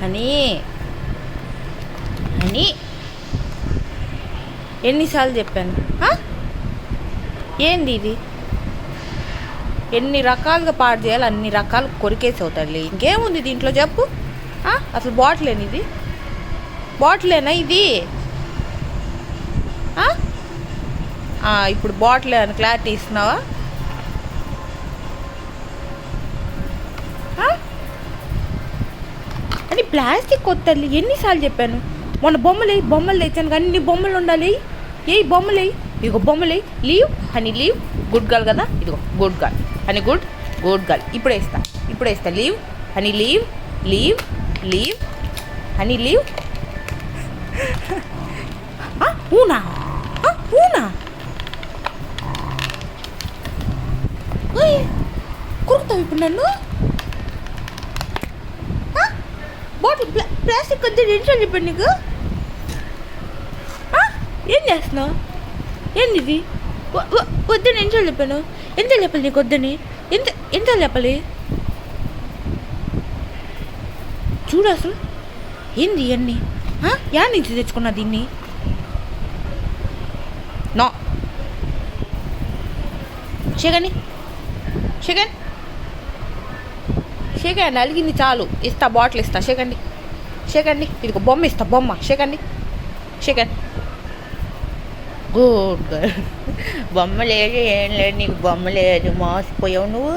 Honey honey ఎన్నిసార్లు చెప్పాను? ఏంది ఇది? ఎన్ని రకాలుగా పాడు చేయాలి అన్ని రకాలు కొరికేసావు తల్లి. ఇంకేముంది దీంట్లో చెప్పు? అసలు బాటిలేనా ఇది? బాటిలేనా ఇది? ఇప్పుడు బాటిల్ అని క్లారిటీ ఇస్తున్నావా? అని ప్లాస్టిక్ కొత్తల్లి ఎన్నిసార్లు చెప్పాను? మొన్న బొమ్మలు తెచ్చాను కానీ నీ బొమ్మలు ఉండాలి. బొమ్మలు ఇదిగో బొమ్మలు leave honey leave. Good girl కదా, ఇదిగో good girl honey good girl. ఇప్పుడే ఇస్తా leave honey leave leave leave honey leave. ఊనా కొరుకుతావు ఇప్పుడు నన్ను? బాటిల్ ప్లాస్టిక్ వద్ద ఎన్నిసార్లు చెప్పాను నీకు? ఏం చేస్తున్నావు? ఏంది ఇది? వద్దని ఎన్నిసార్లు చెప్పాను? ఎంత చెప్పాలి నీకు వద్దని? ఎంత చెప్పాలి? చూడు అసలు ఏంది ఇవన్నీ? యా నుంచి తెచ్చుకున్నా దీన్ని? నో షేకండి అలిగింది చాలు. ఇస్తా బాటిల్ ఇస్తా. షేకండి ఇదిగో బొమ్మ ఇస్తా. బొమ్మ షేకండి. Good girl. బొమ్మ లేదు ఏం లేదు నీకు. బొమ్మ లేదు, మోసపోయావు నువ్వు.